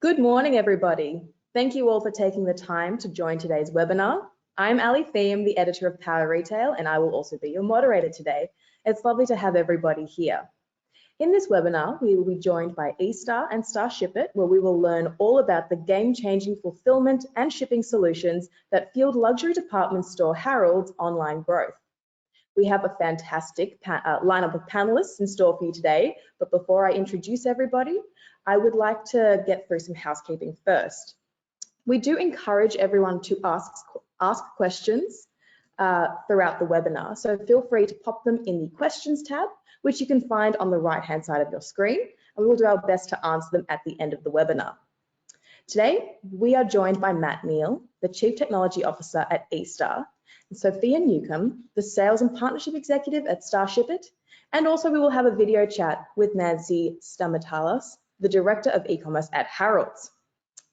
Good morning, everybody. Thank you all for taking the time to join today's webinar. I'm Ali Thiem, the editor of Power Retail, and I will also be your moderator today. It's lovely to have everybody here. In this webinar, we will be joined by eStar and StarShipIt, where we will learn all about the game-changing fulfillment and shipping solutions that fueled luxury department store Harrods' online growth. We have a fantastic lineup of panelists in store for you today, but before I introduce everybody, I would like to get through some housekeeping first. We do encourage everyone to ask questions throughout the webinar, so feel free to pop them in the questions tab, which you can find on the right-hand side of your screen, and we will do our best to answer them at the end of the webinar. Today, we are joined by Matt Neal, the Chief Technology Officer at eStar, and Sophia Newcomb, the Sales and Partnership Executive at StarShipIt, and also we will have a video chat with Nancy Stamatalas, the Director of Ecommerce at Harrods.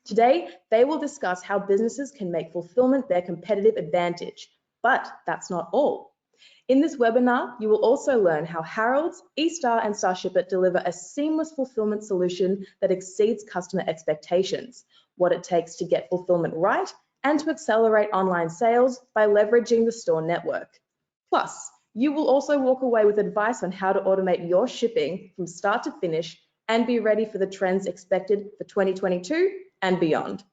Today, they will discuss how businesses can make fulfillment their competitive advantage, but that's not all. In this webinar, you will also learn how Harrods, eStar, and StarShipIt deliver a seamless fulfillment solution that exceeds customer expectations, what it takes to get fulfillment right, and to accelerate online sales by leveraging the store network. Plus, you will also walk away with advice on how to automate your shipping from start to finish and be ready for the trends expected for 2022 and beyond.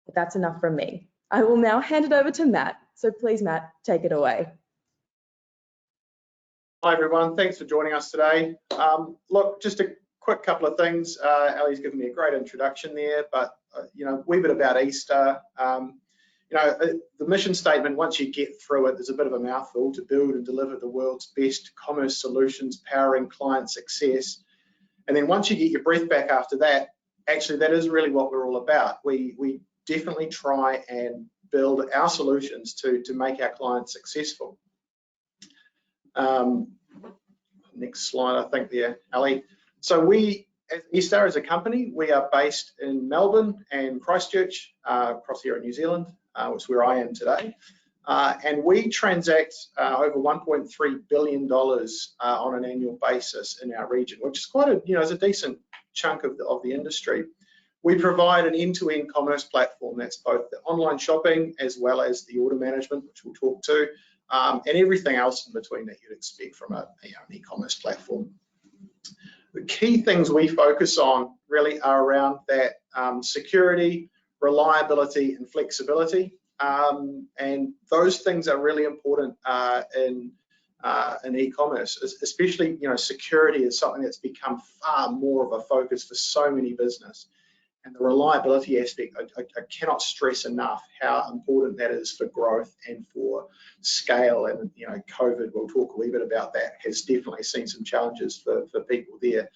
But that's enough from me. I will now hand it over to Matt. So please, Matt, take it away. Hi everyone, thanks for joining us today. Look, just a quick couple of things. Ali's given me a great introduction there, but a wee bit about eStar. The mission statement, once you get through it, there's a bit of a mouthful: to build and deliver the world's best commerce solutions, powering client success. And then once you get your breath back after that, actually that is really what we're all about. We definitely try and build our solutions to make our clients successful. Next slide, I think there, Ali. So we, as eStar as a company, we are based in Melbourne and Christchurch, across here in New Zealand, which is where I am today. And we transact over $1.3 billion on an annual basis in our region, which is quite a, is a decent chunk of the industry. We provide an end-to-end commerce platform that's both the online shopping as well as the order management, which we'll talk to, and everything else in between that you'd expect from an e-commerce platform. The key things we focus on really are around that security, reliability, and flexibility. And those things are really important in e-commerce, especially security is something that's become far more of a focus for so many businesses. And the reliability aspect, I cannot stress enough how important that is for growth and for scale. And COVID, we'll talk a wee bit about that, has definitely seen some challenges for people there.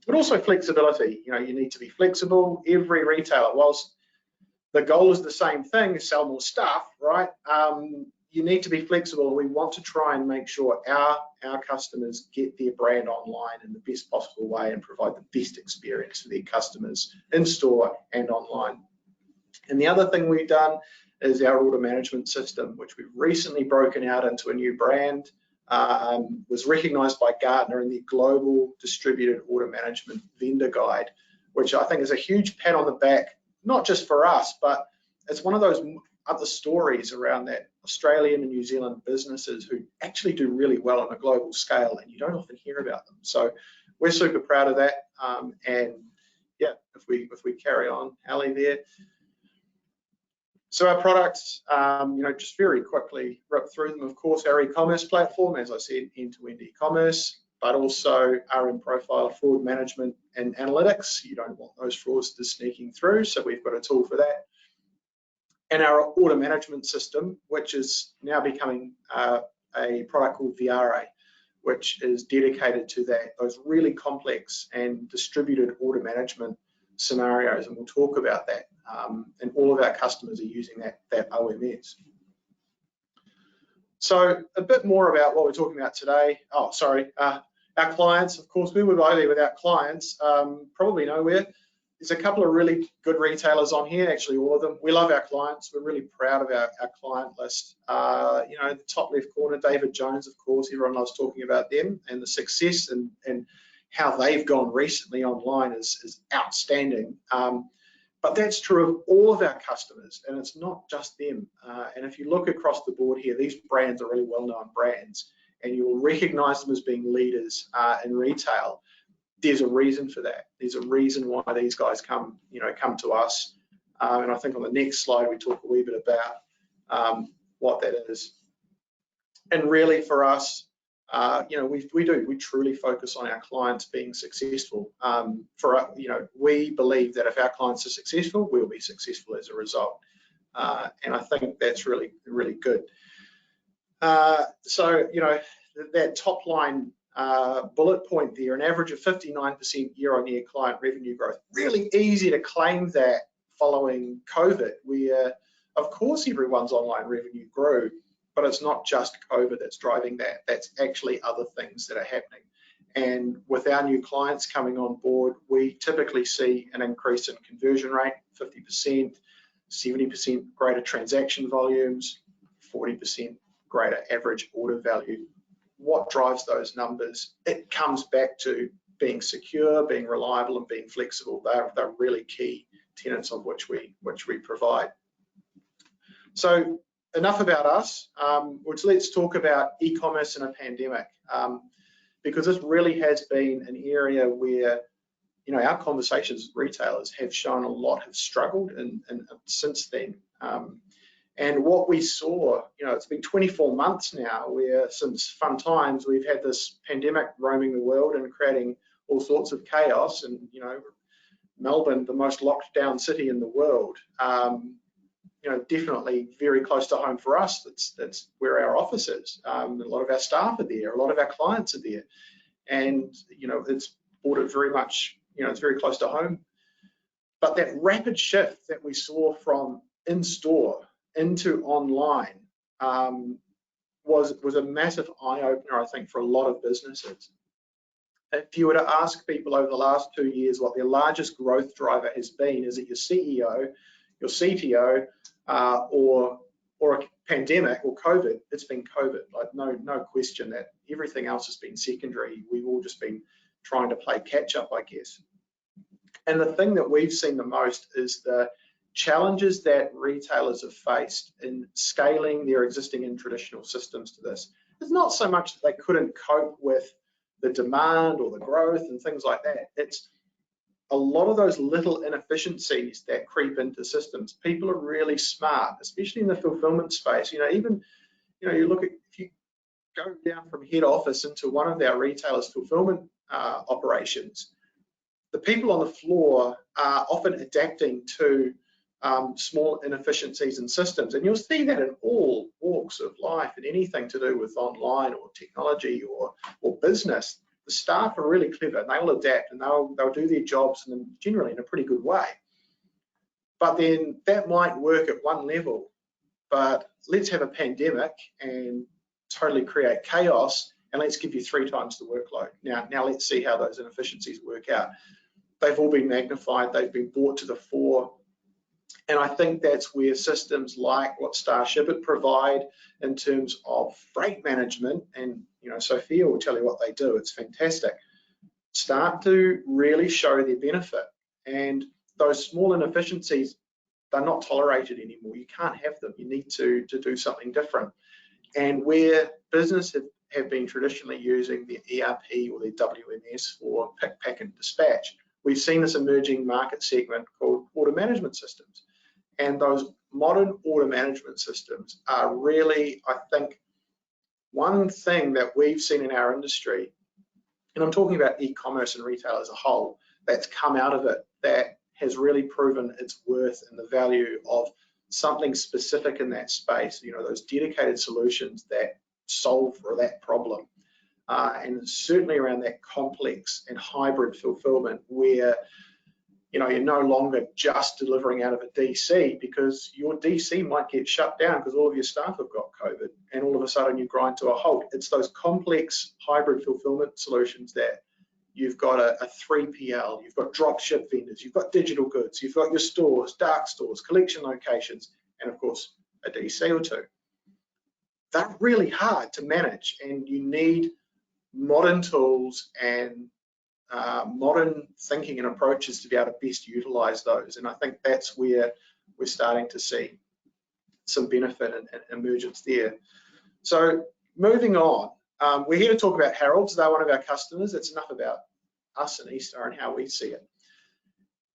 But also flexibility. You need to be flexible. Every retailer, whilst the goal is the same thing, sell more stuff, right? You need to be flexible. We want to try and make sure our customers get their brand online in the best possible way and provide the best experience for their customers in store and online. And the other thing we've done is our order management system, which we've recently broken out into a new brand, was recognized by Gartner in the Global Distributed Order Management Vendor Guide, which I think is a huge pat on the back, not just for us, but it's one of those other stories around that Australian and New Zealand businesses who actually do really well on a global scale, and you don't often hear about them. So we're super proud of that. And yeah, if we carry on, Ali there. So our products, just very quickly rip through them. Of course, our e-commerce platform, as I said, end-to-end e-commerce, but also our in-profile fraud management and analytics. You don't want those fraudsters sneaking through, so we've got a tool for that. And our order management system, which is now becoming a product called VRA, which is dedicated to those really complex and distributed order management scenarios, and we'll talk about that. And all of our customers are using that OMS. So a bit more about what we're talking about today. Oh, sorry, our clients. Of course, we would go there without clients, probably nowhere. There's a couple of really good retailers on here, actually all of them. We love our clients. We're really proud of our client list. The top left corner, David Jones, of course, everyone loves talking about them and the success and how they've gone recently online is outstanding. But that's true of all of our customers, and it's not just them. And if you look across the board here, these brands are really well-known brands, and you will recognize them as being leaders in retail. There's a reason for that. There's a reason why these guys come to us. And I think on the next slide, we talk a wee bit about what that is. And really for us, we truly focus on our clients being successful. We believe that if our clients are successful, we'll be successful as a result. And I think that's really, really good. So, that top line bullet point there, an average of 59% year-on-year client revenue growth. Really easy to claim that following COVID, where of course everyone's online revenue grew, but it's not just COVID that's driving that. That's actually other things that are happening. And with our new clients coming on board, we typically see an increase in conversion rate, 50%, 70% greater transaction volumes, 40% greater average order value. What drives those numbers? It comes back to being secure, being reliable, and being flexible. They're really key tenets of which we provide. So enough about us. Let's talk about e-commerce in a pandemic, because this really has been an area where our conversations with retailers have shown a lot have struggled and since then. And what we saw, it's been 24 months now where since fun times we've had this pandemic roaming the world and creating all sorts of chaos. And Melbourne, the most locked down city in the world, definitely very close to home for us. That's where our office is. A lot of our staff are there, a lot of our clients are there, and it's brought it very much, it's very close to home. But that rapid shift that we saw from in-store into online was a massive eye-opener, I think, for a lot of businesses. If you were to ask people over the last 2 years what their largest growth driver has been, is it your CEO, your CTO, or a pandemic or COVID? It's been COVID. Like no question that everything else has been secondary. We've all just been trying to play catch up, I guess. And the thing that we've seen the most is the challenges that retailers have faced in scaling their existing and traditional systems to this. It's not so much that they couldn't cope with the demand or the growth and things like that. It's a lot of those little inefficiencies that creep into systems. People are really smart, especially in the fulfillment space. Even you look at, if you go down from head office into one of our retailers' fulfillment operations, the people on the floor are often adapting to small inefficiencies in systems, and you'll see that in all walks of life and anything to do with online or technology or business. The staff are really clever and they'll adapt and they'll do their jobs and generally in a pretty good way. But then that might work at one level, but let's have a pandemic and totally create chaos and let's give you 3 times the workload. Now let's see how those inefficiencies work out. They've all been magnified, they've been brought to the fore. And I think that's where systems like what Starship provide in terms of freight management, and Sophia will tell you what they do, it's fantastic, start to really show their benefit. And those small inefficiencies, they're not tolerated anymore. You can't have them. You need to do something different. And where business have been traditionally using their ERP or their WMS for pick, pack, and dispatch, we've seen this emerging market segment called order management systems. And those modern order management systems are really, I think, one thing that we've seen in our industry, and I'm talking about e-commerce and retail as a whole, that's come out of it that has really proven its worth and the value of something specific in that space, those dedicated solutions that solve for that problem. And certainly around that complex and hybrid fulfillment where you're no longer just delivering out of a DC, because your DC might get shut down because all of your staff have got COVID and all of a sudden you grind to a halt. It's those complex hybrid fulfillment solutions that you've got a 3PL, you've got drop ship vendors, you've got digital goods, you've got your stores, dark stores, collection locations, and of course a DC or two. They're really hard to manage and you need modern tools and modern thinking and approaches to be able to best utilize those. And I think that's where we're starting to see some benefit and emergence there. So moving on, we're here to talk about Harrods. They're one of our customers. It's enough about us and Easter and how we see it.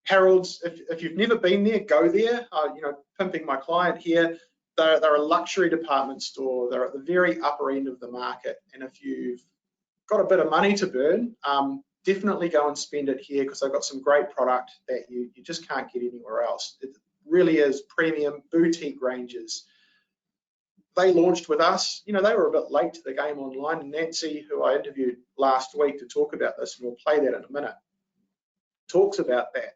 Harrods, if you've never been there, go there. You know, pimping my client here, they're a luxury department store. They're at the very upper end of the market. And if you've got a bit of money to burn, definitely go and spend it here, because they've got some great product that you just can't get anywhere else. It really is premium boutique ranges. They launched with us. You know, they were a bit late to the game online. And Nancy, who I interviewed last week to talk about this, and we'll play that in a minute, talks about that.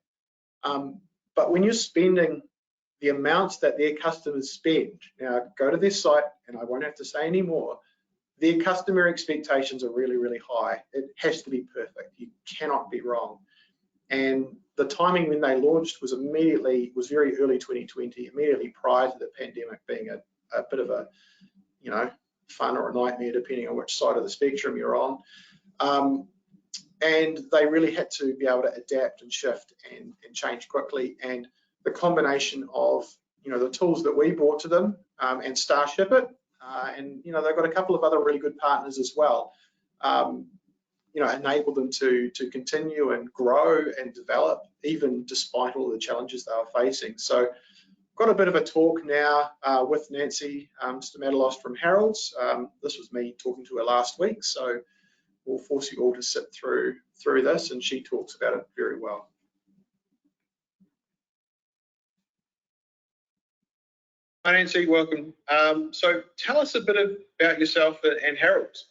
But when you're spending the amounts that their customers spend, now go to their site, and I won't have to say any more, their customer expectations are really, really high. It has to be perfect. You cannot be wrong. And the timing when they launched was very early 2020, immediately prior to the pandemic being a bit of a, you know, fun or a nightmare, depending on which side of the spectrum you're on. And they really had to be able to adapt and shift and change quickly. And the combination of, you know, the tools that we brought to them and Starship It, and, you know, they've got a couple of other really good partners as well, you know, enabled them to continue and grow and develop, even despite all the challenges they were facing. So got a bit of a talk now with Nancy Stamatalos from Harrods. This was me talking to her last week, so we'll force you all to sit through this, and she talks about it very well. Hi Nancy, welcome. So tell us a bit about yourself and Harrods.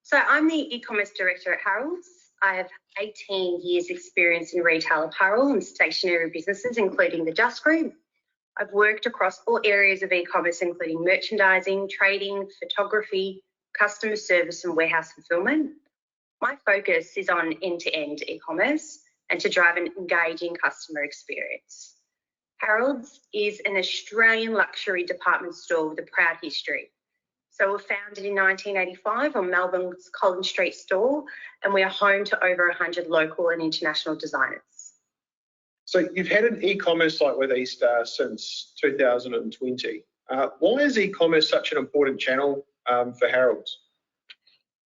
So I'm the e-commerce director at Harrods. I have 18 years experience in retail apparel and stationery businesses, including the Just Group. I've worked across all areas of e-commerce, including merchandising, trading, photography, customer service and warehouse fulfilment. My focus is on end-to-end e-commerce and to drive an engaging customer experience. Harrods is an Australian luxury department store with a proud history. So we were founded in 1985 on Melbourne's Collins Street store, and we are home to over 100 local and international designers. So you've had an e-commerce site with Easter since 2020. Why is e-commerce such an important channel for Harrods?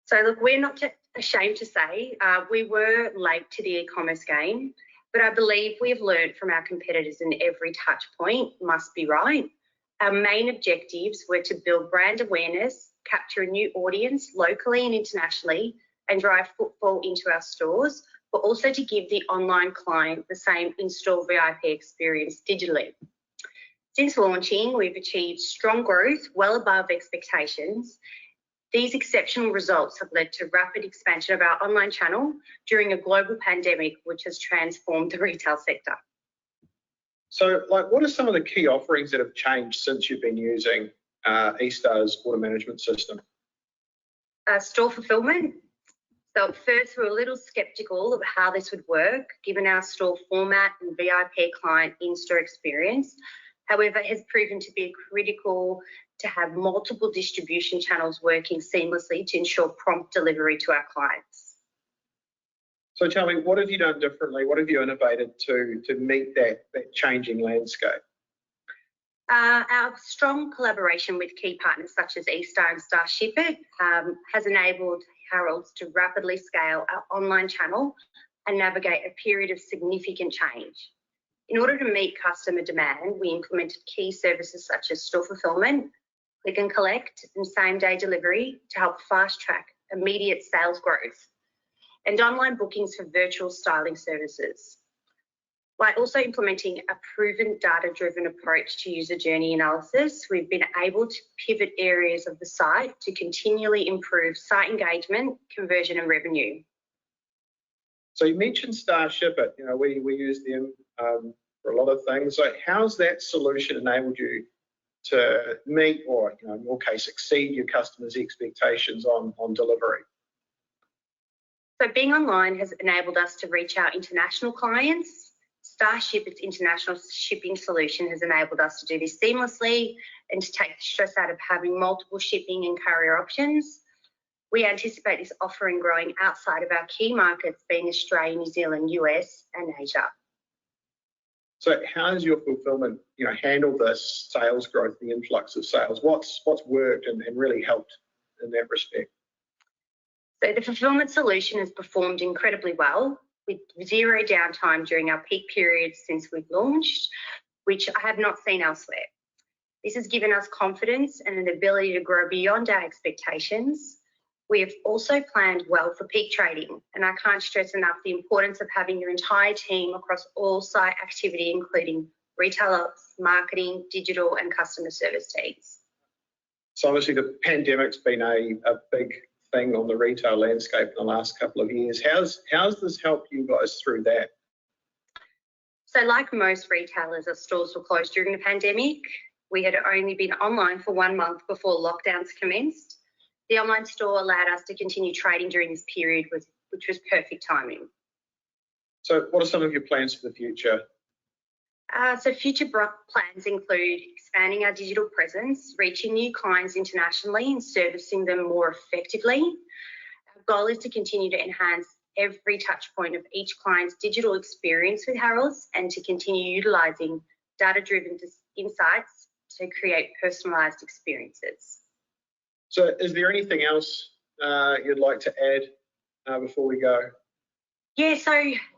So look, we're not ashamed to say we were late to the e-commerce game, but I believe we have learned from our competitors, and every touch point must be right. Our main objectives were to build brand awareness, capture a new audience locally and internationally, and drive footfall into our stores, but also to give the online client the same in-store VIP experience digitally. Since launching, we've achieved strong growth well above expectations. These exceptional results have led to rapid expansion of our online channel during a global pandemic, which has transformed the retail sector. So, what are some of the key offerings that have changed since you've been using eStar's order management system? Store fulfilment. So at first we were a little sceptical of how this would work, given our store format and VIP client in-store experience. However, it has proven to be critical to have multiple distribution channels working seamlessly to ensure prompt delivery to our clients. So tell me, what have you done differently? What have you innovated to meet that changing landscape? Our strong collaboration with key partners such as eStar and Starship It has enabled Harrods to rapidly scale our online channel and navigate a period of significant change. In order to meet customer demand, we implemented key services such as store fulfilment, click and collect, and same-day delivery to help fast-track immediate sales growth, and online bookings for virtual styling services. By also implementing a proven data-driven approach to user journey analysis, we've been able to pivot areas of the site to continually improve site engagement, conversion, and revenue. So you mentioned Starship It. You know, we use them for a lot of things. So how's that solution enabled you to meet, or in your case, exceed your customers' expectations on delivery? So being online has enabled us to reach our international clients. Starship, its international shipping solution, has enabled us to do this seamlessly and to take the stress out of having multiple shipping and courier options. We anticipate this offering growing outside of our key markets being Australia, New Zealand, US and Asia. So how does your fulfilment, handle this sales growth, the influx of sales? What's worked and really helped in that respect? So the fulfilment solution has performed incredibly well with zero downtime during our peak periods since we've launched, which I have not seen elsewhere. This has given us confidence and an ability to grow beyond our expectations. We have also planned well for peak trading, and I can't stress enough the importance of having your entire team across all site activity, including retail ops, marketing, digital and customer service teams. So obviously the pandemic's been a big thing on the retail landscape in the last couple of years. How's this helped you guys through that? So like most retailers, our stores were closed during the pandemic. We had only been online for 1 month before lockdowns commenced. The online store allowed us to continue trading during this period, which was perfect timing. So what are some of your plans for the future? So future plans include expanding our digital presence, reaching new clients internationally and servicing them more effectively. Our goal is to continue to enhance every touch point of each client's digital experience with Harrods and to continue utilising data-driven insights to create personalised experiences. So is there anything else you'd like to add before we go? Yeah, so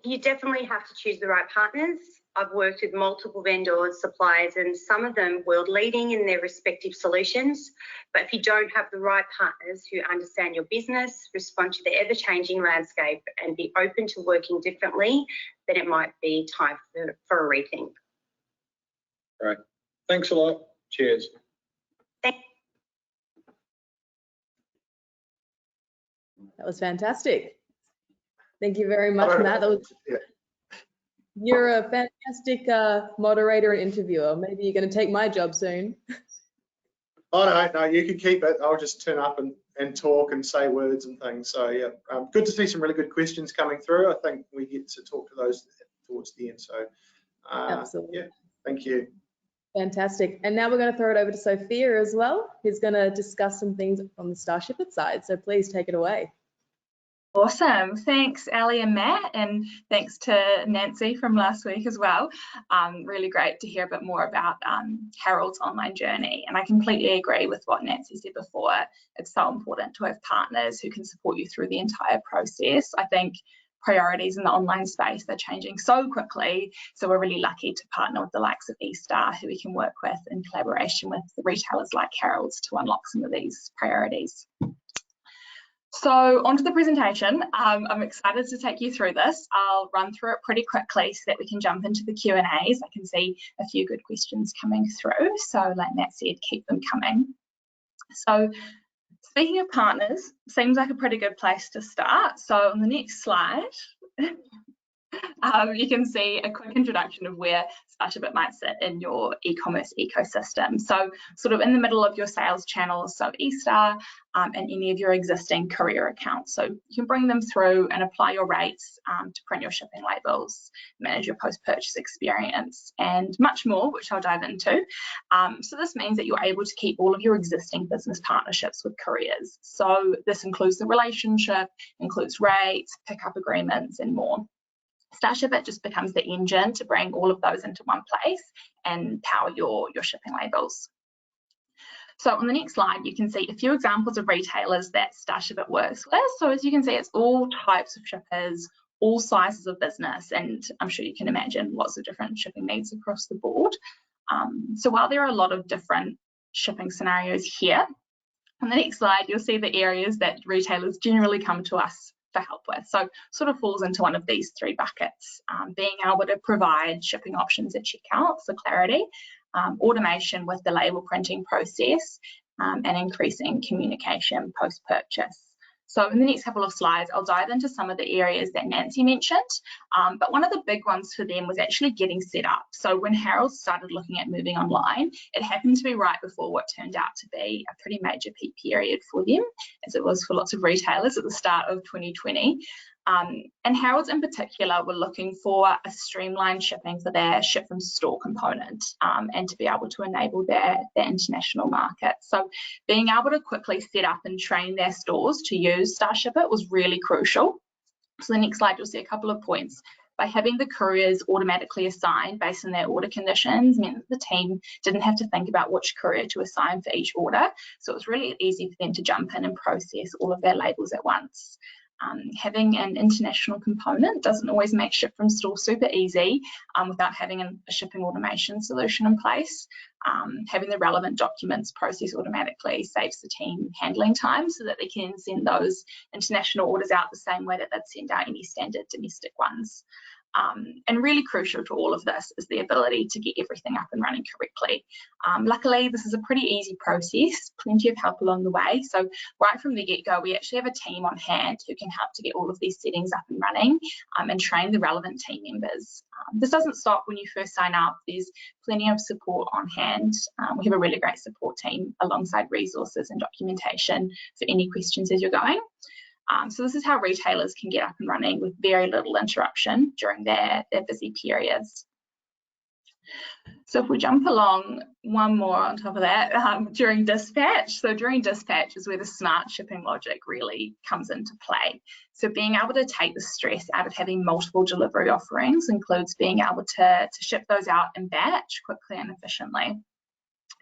you definitely have to choose the right partners. I've worked with multiple vendors, suppliers, and some of them world leading in their respective solutions. But if you don't have the right partners who understand your business, respond to the ever-changing landscape, and be open to working differently, then it might be time for a rethink. Right. Thanks a lot. Cheers. That was fantastic. Thank you very much, Matt. You're a fantastic moderator and interviewer. Maybe you're going to take my job soon. Oh, no, you can keep it. I'll just turn up and talk and say words and things. So yeah, good to see some really good questions coming through. I think we get to talk to those towards the end. So Absolutely. yeah, thank you. Fantastic. And now we're going to throw it over to Sophia as well, who's going to discuss some things on the Starship side. So please take it away. Awesome. Thanks, Ali and Matt, and thanks to Nancy from last week as well. Really great to hear a bit more about Harrods' online journey. And I completely agree with what Nancy said before. It's so important to have partners who can support you through the entire process. I think priorities in the online space, they're changing so quickly. So we're really lucky to partner with the likes of eStar, who we can work with in collaboration with the retailers like Harrods to unlock some of these priorities. So onto the presentation. I'm excited to take you through this. I'll run through it pretty quickly so that we can jump into the Q&As. I can see a few good questions coming through. So like Matt said, keep them coming. So speaking of partners, seems like a pretty good place to start. So on the next slide, you can see a quick introduction of where Starship might sit in your e-commerce ecosystem. So sort of in the middle of your sales channels, so eStar and any of your existing courier accounts. So you can bring them through and apply your rates to print your shipping labels, manage your post-purchase experience, and much more, which I'll dive into. So this means that you're able to keep all of your existing business partnerships with couriers. So this includes the relationship, includes rates, pickup agreements, and more. Starship just becomes the engine to bring all of those into one place and power your shipping labels. So on the next slide, you can see a few examples of retailers that Starship works with. So as you can see, it's all types of shippers, all sizes of business, and I'm sure you can imagine lots of different shipping needs across the board. So while there are a lot of different shipping scenarios here, on the next slide, you'll see the areas that retailers generally come to us for help with. So sort of falls into one of these three buckets, being able to provide shipping options at checkout for clarity, automation with the label printing process, and increasing communication post-purchase. So in the next couple of slides, I'll dive into some of the areas that Nancy mentioned, but one of the big ones for them was actually getting set up. So when Harrods started looking at moving online, it happened to be right before what turned out to be a pretty major peak period for them, as it was for lots of retailers at the start of 2020. And Harrods in particular were looking for a streamlined shipping for their ship from store component and to be able to enable their international market. So being able to quickly set up and train their stores to use Starship It was really crucial. So the next slide, you'll see a couple of points. By having the couriers automatically assigned based on their order conditions meant that the team didn't have to think about which courier to assign for each order. So it was really easy for them to jump in and process all of their labels at once. Having an international component doesn't always make ship from store super easy without having a shipping automation solution in place. Having the relevant documents processed automatically saves the team handling time so that they can send those international orders out the same way that they'd send out any standard domestic ones. And really crucial to all of this is the ability to get everything up and running correctly. Luckily, this is a pretty easy process, plenty of help along the way. So right from the get-go, we actually have a team on hand who can help to get all of these settings up and running and train the relevant team members. This doesn't stop when you first sign up. There's plenty of support on hand. We have a really great support team alongside resources and documentation for any questions as you're going. So this is how retailers can get up and running with very little interruption during their busy periods. So if we jump along one more on top of that, during dispatch. So during dispatch is where the smart shipping logic really comes into play. So being able to take the stress out of having multiple delivery offerings includes being able to ship those out in batch quickly and efficiently.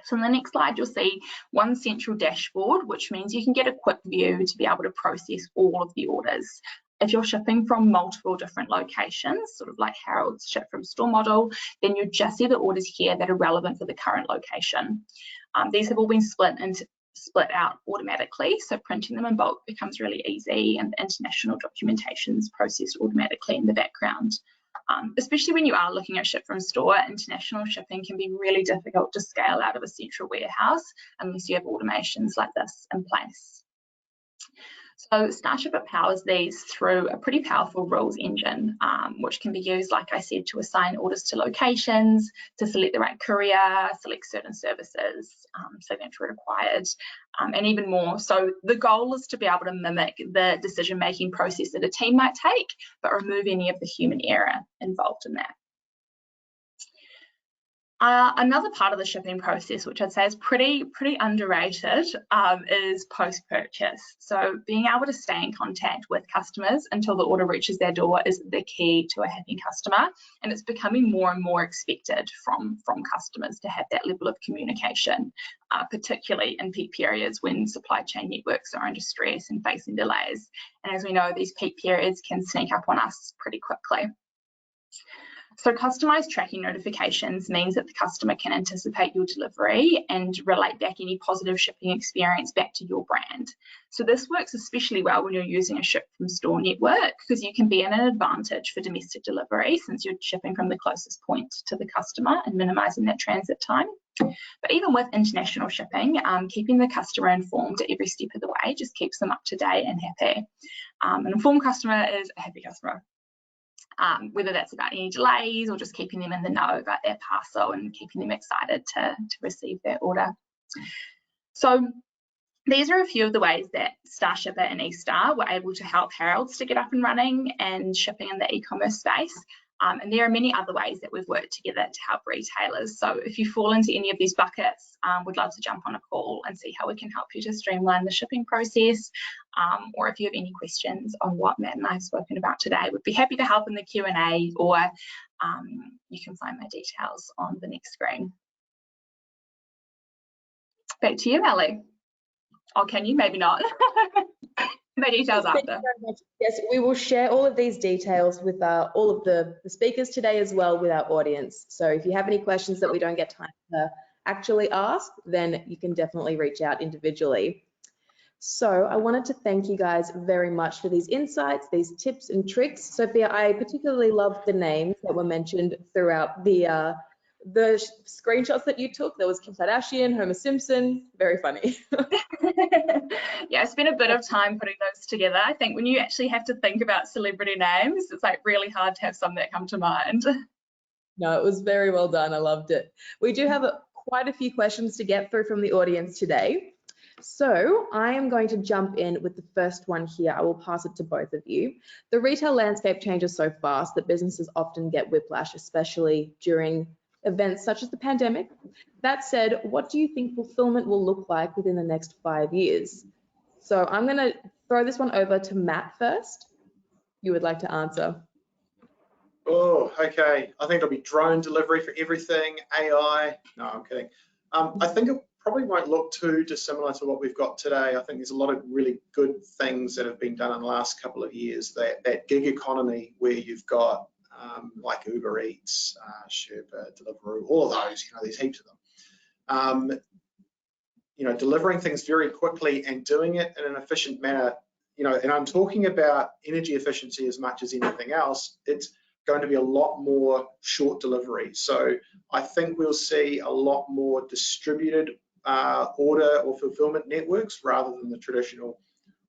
So on the next slide, you'll see one central dashboard, which means you can get a quick view to be able to process all of the orders. If you're shipping from multiple different locations, sort of like Harrods ship from store model, then you just see the orders here that are relevant for the current location. These have all been split out automatically, so printing them in bulk becomes really easy, and the international documentation is processed automatically in the background. Especially when you are looking at ship from store, international shipping can be really difficult to scale out of a central warehouse unless you have automations like this in place. So Starship It powers these through a pretty powerful rules engine, which can be used, like I said, to assign orders to locations, to select the right courier, select certain services, signature required, and even more. So the goal is to be able to mimic the decision-making process that a team might take, but remove any of the human error involved in that. Another part of the shipping process, which I'd say is pretty underrated, is post-purchase. So being able to stay in contact with customers until the order reaches their door is the key to a happy customer, and it's becoming more and more expected from customers to have that level of communication, particularly in peak periods when supply chain networks are under stress and facing delays. And as we know, these peak periods can sneak up on us pretty quickly. So customized tracking notifications means that the customer can anticipate your delivery and relate back any positive shipping experience back to your brand. So this works especially well when you're using a ship from store network, because you can be in an advantage for domestic delivery since you're shipping from the closest point to the customer and minimizing that transit time. But even with international shipping, keeping the customer informed at every step of the way just keeps them up to date and happy. An informed customer is a happy customer. Whether that's about any delays or just keeping them in the know about their parcel and keeping them excited to receive their order. So these are a few of the ways that Starship It and eStar were able to help Harrods to get up and running and shipping in the e-commerce space. And there are many other ways that we've worked together to help retailers. So if you fall into any of these buckets, we'd love to jump on a call and see how we can help you to streamline the shipping process. Or if you have any questions on what Matt and I have spoken about today, we'd be happy to help in the Q&A, or you can find my details on the next screen. Back to you, Ali. Oh, can you? Maybe not. My details after. Yes, we will share all of these details with all of the speakers today as well with our audience. So if you have any questions that we don't get time to actually ask, then you can definitely reach out individually. So I wanted to thank you guys very much for these insights, these tips and tricks. Sophia, I particularly loved the names that were mentioned throughout the screenshots that you took. There was Kim Kardashian, Homer Simpson, very funny. Yeah, I spent a bit of time putting those together. I think when you actually have to think about celebrity names, it's like really hard to have some that come to mind. No, it was very well done. I loved it. We do have quite a few questions to get through from the audience today. So I am going to jump in with the first one here. I will pass it to both of you. The retail landscape changes so fast that businesses often get whiplash, especially during events such as the pandemic. That said, what do you think fulfillment will look like within the next 5 years? So I'm going to throw this one over to Matt first. You would like to answer? Oh, okay. I think it'll be drone delivery for everything, AI. No, I'm kidding. I think it probably won't look too dissimilar to what we've got today. I think there's a lot of really good things that have been done in the last couple of years. That gig economy where you've got like Uber Eats, Sherpa, Deliveroo, all of those. There's heaps of them. Delivering things very quickly and doing it in an efficient manner. And I'm talking about energy efficiency as much as anything else. It's going to be a lot more short delivery. So I think we'll see a lot more distributed order or fulfillment networks rather than the traditional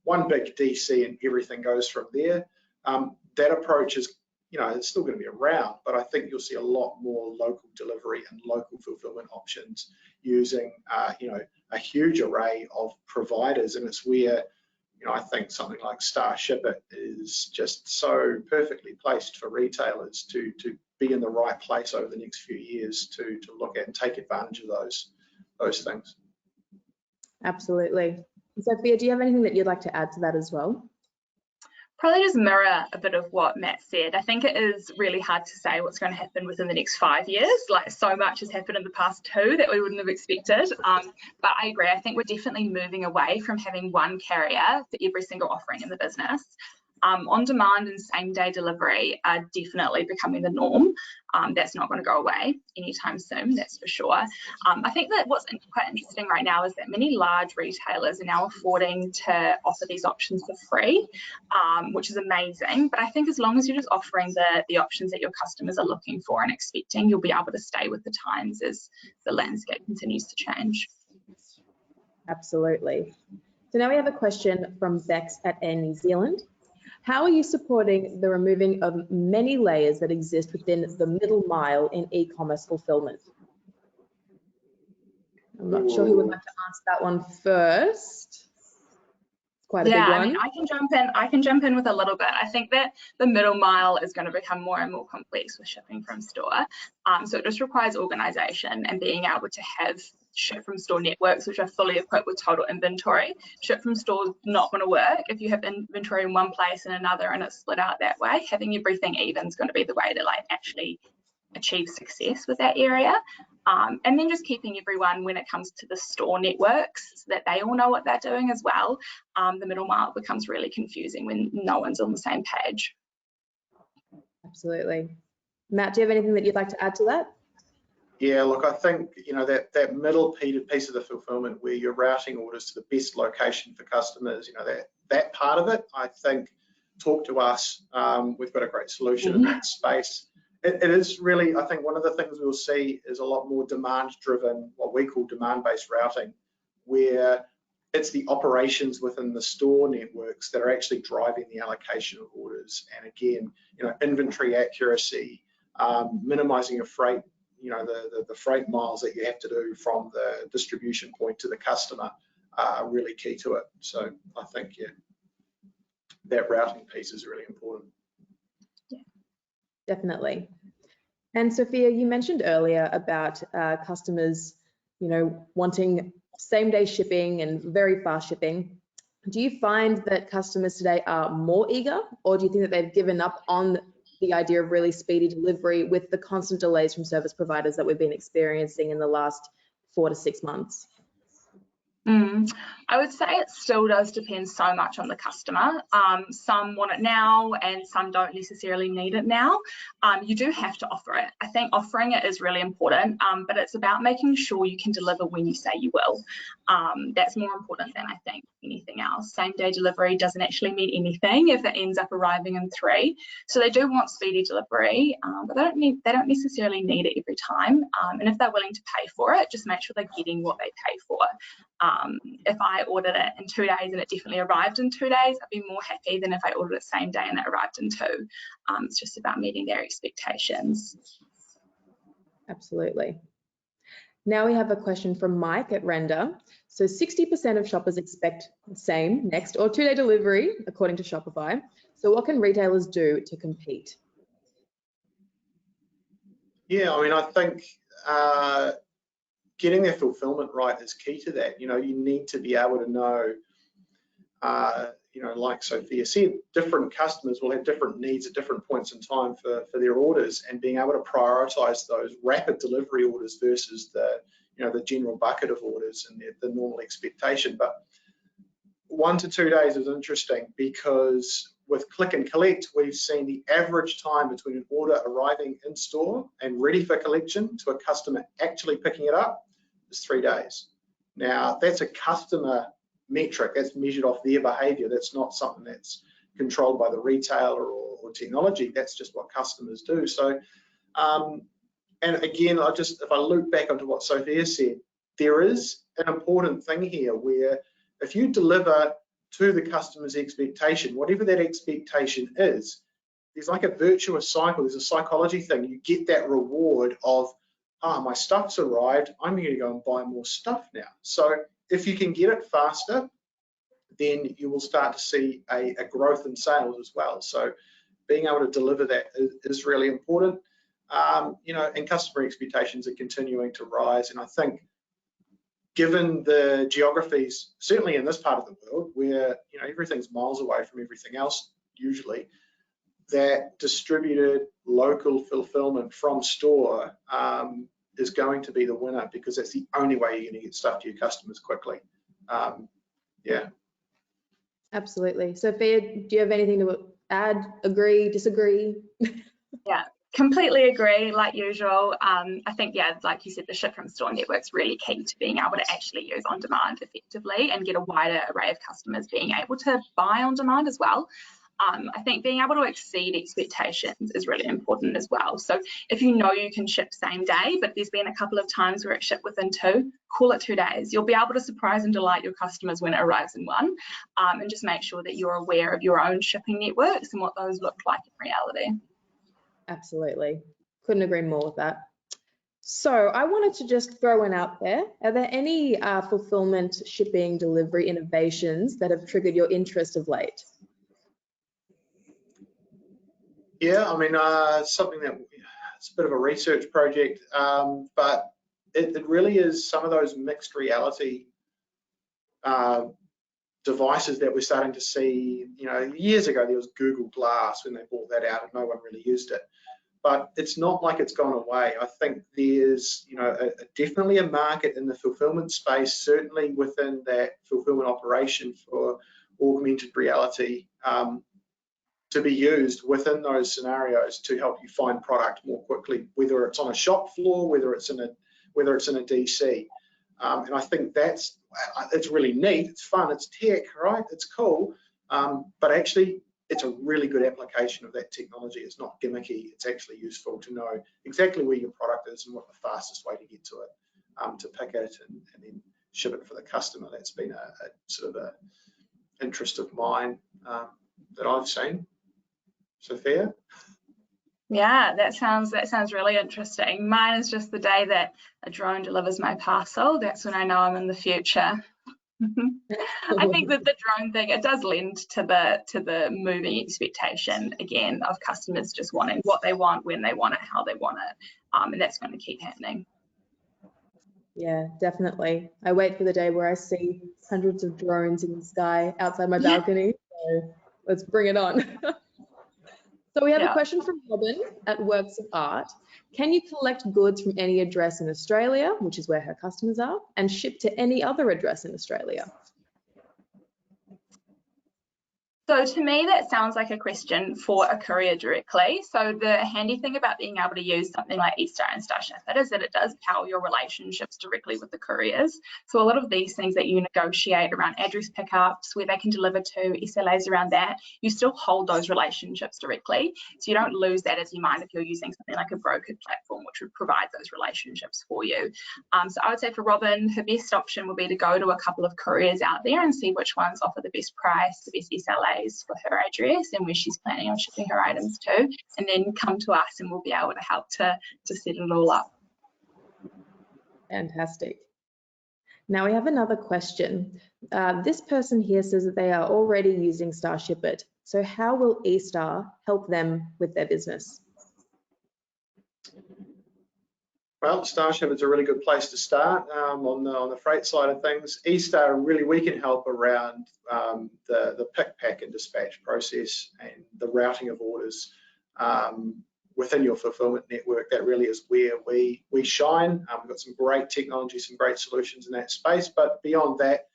one big DC and everything goes from there. That approach is, it's still going to be around, but I think you'll see a lot more local delivery and local fulfillment options using, a huge array of providers. And it's where, I think something like Starship It is just so perfectly placed for retailers to be in the right place over the next few years to look at and take advantage of those things. Absolutely. Sophia, do you have anything that you'd like to add to that as well? Probably just mirror a bit of what Matt said. I think it is really hard to say what's going to happen within the next 5 years. Like, so much has happened in the past 2 that we wouldn't have expected. But I agree. I think we're definitely moving away from having one carrier for every single offering in the business. On demand and same day delivery are definitely becoming the norm. That's not going to go away anytime soon, that's for sure. I think that what's quite interesting right now is that many large retailers are now affording to offer these options for free, which is amazing. But I think as long as you're just offering the options that your customers are looking for and expecting, you'll be able to stay with the times as the landscape continues to change. Absolutely. So now we have a question from Bex at Air New Zealand. How are you supporting the removing of many layers that exist within the middle mile in e-commerce fulfillment? I'm not sure who would like to answer that one first. It's quite a big one. I mean, I can jump in with a little bit. I think that the middle mile is going to become more and more complex with shipping from store. So it just requires organization and being able to have ship from store networks which are fully equipped with total inventory. Ship from store is not going to work if you have inventory in one place and another and it's split out that way. Having everything even is going to be the way to actually achieve success with that area. And then just keeping everyone, when it comes to the store networks, so that they all know what they're doing as well. The middle mile becomes really confusing when no one's on the same page. Absolutely. Matt, do you have anything that you'd like to add to that? Yeah, look, I think, that middle piece of the fulfillment where you're routing orders to the best location for customers, that part of it, I think, talk to us. We've got a great solution in that space. It is really, I think one of the things we'll see is a lot more demand-driven, what we call demand-based routing, where it's the operations within the store networks that are actually driving the allocation of orders. And again, inventory accuracy, minimizing your freight, the freight miles that you have to do from the distribution point to the customer are really key to it. So I think, yeah, that routing piece is really important. Yeah, definitely. And Sophia, you mentioned earlier about customers, wanting same-day shipping and very fast shipping. Do you find that customers today are more eager, or do you think that they've given up on the idea of really speedy delivery with the constant delays from service providers that we've been experiencing in the last 4 to 6 months? I would say it still does depend so much on the customer. Some want it now and some don't necessarily need it now. You do have to offer it. I think offering it is really important, but it's about making sure you can deliver when you say you will. That's more important than I think anything else. Same day delivery doesn't actually mean anything if it ends up arriving in 3. So they do want speedy delivery, but they don't necessarily need it every time. And if they're willing to pay for it, just make sure they're getting what they pay for. If I ordered it in 2 days and it definitely arrived in 2 days, I'd be more happy than if I ordered it same day and it arrived in 2. It's just about meeting their expectations. Absolutely. Now we have a question from Mike at Render. So 60% of shoppers expect same, next, or 2-day delivery, according to Shopify. So what can retailers do to compete? Yeah, I mean, I think getting their fulfillment right is key to that. You know, you need to be able to know, you know, like Sophia said, different customers will have different needs at different points in time for their orders, and being able to prioritize those rapid delivery orders versus the, you know, the general bucket of orders and the normal expectation. But 1 to 2 days is interesting, because with click and collect, we've seen the average time between an order arriving in store and ready for collection to a customer actually picking it up is 3 days. Now, that's a customer metric, that's measured off their behavior. That's not something that's controlled by the retailer or technology. That's just what customers do. So, and again, if I loop back onto what Sophia said, there is an important thing here where if you deliver to the customer's expectation, whatever that expectation is, there's like a virtuous cycle. There's a psychology thing. You get that reward of, my stuff's arrived, I'm going to go and buy more stuff now. So if you can get it faster, then you will start to see a growth in sales as well. So being able to deliver that is really important. You know, and customer expectations are continuing to rise. And I think, given the geographies, certainly in this part of the world, where, you know, everything's miles away from everything else usually, that distributed local fulfillment from store is going to be the winner, because that's the only way you're going to get stuff to your customers quickly. Yeah. Absolutely. Sophia, do you have anything to add, agree, disagree? Yeah, completely agree, like usual. I think, yeah, like you said, the ship from store network's really key to being able to actually use on demand effectively and get a wider array of customers being able to buy on demand as well. I think being able to exceed expectations is really important as well. So if you know you can ship same day, but there's been a couple of times where it shipped within 2, call it 2 days. You'll be able to surprise and delight your customers when it arrives in 1, and just make sure that you're aware of your own shipping networks and what those look like in reality. Absolutely. Couldn't agree more with that. So I wanted to just throw one out there. Are there any fulfillment, shipping, delivery innovations that have triggered your interest of late? Yeah, I mean, something that it's a bit of a research project, but it really is some of those mixed reality devices that we're starting to see. You know, years ago there was Google Glass when they brought that out, and no one really used it. But it's not like it's gone away. I think there's, you know, definitely a market in the fulfillment space, certainly within that fulfillment operation, for augmented reality to be used within those scenarios to help you find product more quickly, whether it's on a shop floor, whether it's in a DC. And I think it's really neat. It's fun. It's tech, right? It's cool. But actually, it's a really good application of that technology. It's not gimmicky. It's actually useful to know exactly where your product is and what the fastest way to get to it, to pick it and then ship it for the customer. That's been a sort of a interest of mine that I've seen. Sophia? Yeah, that sounds really interesting. Mine is just the day that a drone delivers my parcel. That's when I know I'm in the future. I think that the drone thing, it does lend to the moving expectation again of customers just wanting what they want, when they want it, how they want it, and that's going to keep happening. Yeah, definitely. I wait for the day where I see hundreds of drones in the sky outside my balcony. So let's bring it on. So we have a question from Robin at Works of Art. Can you collect goods from any address in Australia, which is where her customers are, and ship to any other address in Australia? So to me, that sounds like a question for a courier directly. So the handy thing about being able to use something like eStar and StarShip is that it does power your relationships directly with the couriers. So a lot of these things that you negotiate around address pickups, where they can deliver to, SLAs around that, you still hold those relationships directly. So you don't lose that as you might if you're using something like a brokered platform, which would provide those relationships for you. So I would say for Robin, her best option would be to go to a couple of couriers out there and see which ones offer the best price, the best SLA for her address and where she's planning on shipping her items to, and then come to us and we'll be able to help to set it all up. Fantastic. Now we have another question. This person here says that they are already using Starship It. So how will eStar help them with their business? Well, Starship is a really good place to start on the freight side of things. eStar, really, we can help around the pick, pack and dispatch process and the routing of orders within your fulfillment network. That really is where we shine. We've got some great technology, some great solutions in that space, but beyond that,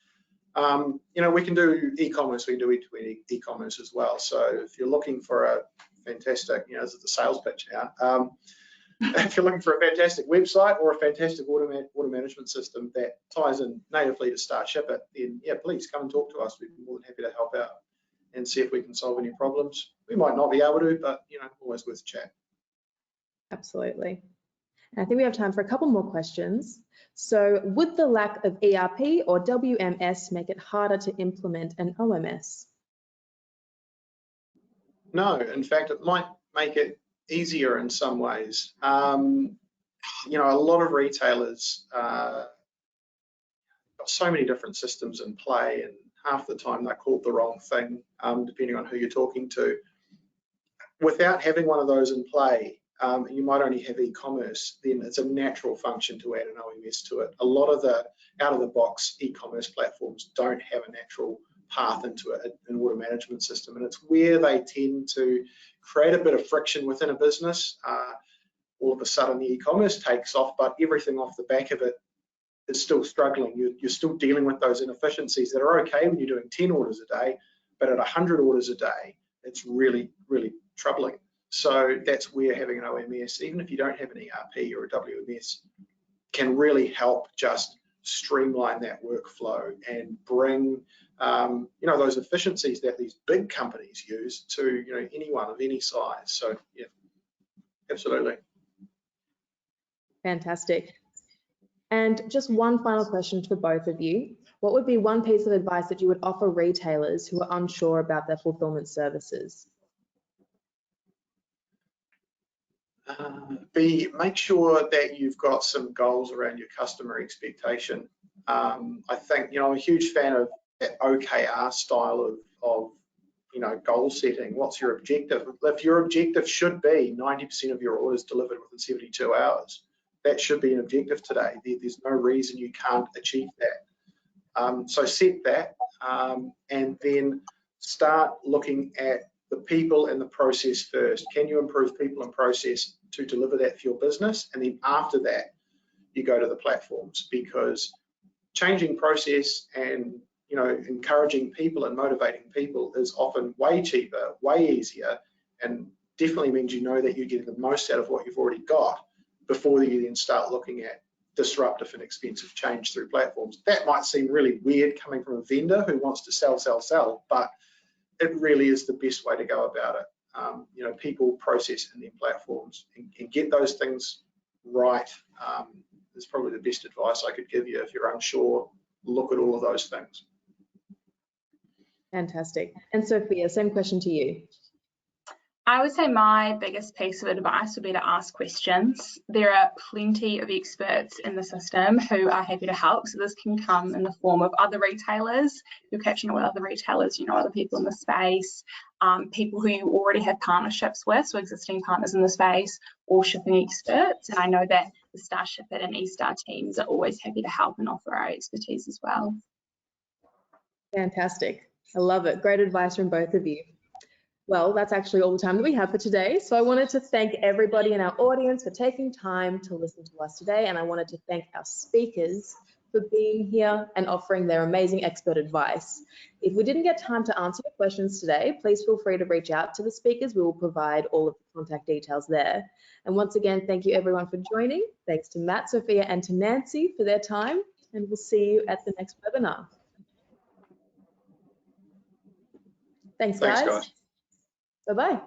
we can do e-commerce, we can do e-commerce as well. So if you're looking for a fantastic, this is the sales pitch now. If you're looking for a fantastic website or a fantastic order management system that ties in natively to Starship It, then yeah, please come and talk to us. We'd be more than happy to help out and see if we can solve any problems. We might not be able to, but always worth a chat. Absolutely. I think we have time for a couple more questions. So would the lack of ERP or WMS make it harder to implement an OMS? No, in fact, it might make it easier in some ways. A lot of retailers got so many different systems in play, and half the time they're called the wrong thing, depending on who you're talking to. Without having one of those in play, you might only have e-commerce, then it's a natural function to add an OMS to it. A lot of the out-of-the-box e-commerce platforms don't have a natural path into an order management system, and it's where they tend to create a bit of friction within a business. All of a sudden the e-commerce takes off, but everything off the back of it is still struggling. You're still dealing with those inefficiencies that are okay when you're doing 10 orders a day, but at 100 orders a day, it's really, really troubling. So that's where having an OMS, even if you don't have an ERP or a WMS, can really help just streamline that workflow and bring those efficiencies that these big companies use to anyone of any size. So yeah, absolutely. Fantastic. And just one final question for both of you. What would be one piece of advice that you would offer retailers who are unsure about their fulfillment services? Make sure that you've got some goals around your customer expectation. I think I'm a huge fan of that OKR style of goal setting. What's your objective? If your objective should be 90% of your orders delivered within 72 hours, that should be an objective today. There's no reason you can't achieve that. So set that, and then start looking at the people and the process first. Can you improve people and process to deliver that for your business? And then after that, you go to the platforms, because changing process and encouraging people and motivating people is often way cheaper, way easier, and definitely means that you're getting the most out of what you've already got before you then start looking at disruptive and expensive change through platforms. That might seem really weird coming from a vendor who wants to sell, but it really is the best way to go about it. People, process, and then platforms, and get those things right is probably the best advice I could give you. If you're unsure, look at all of those things. Fantastic. And Sophia, same question to you. I would say my biggest piece of advice would be to ask questions. There are plenty of experts in the system who are happy to help. So this can come in the form of other retailers. You're catching up with other retailers, other people in the space, people who you already have partnerships with, so existing partners in the space, or shipping experts. And I know that the Starship It and eStar teams are always happy to help and offer our expertise as well. Fantastic. I love it. Great advice from both of you. Well, that's actually all the time that we have for today. So I wanted to thank everybody in our audience for taking time to listen to us today. And I wanted to thank our speakers for being here and offering their amazing expert advice. If we didn't get time to answer your questions today, please feel free to reach out to the speakers. We will provide all of the contact details there. And once again, thank you everyone for joining. Thanks to Matt, Sophia, and to Nancy for their time. And we'll see you at the next webinar. Thanks, guys. Thanks, guys. Bye-bye.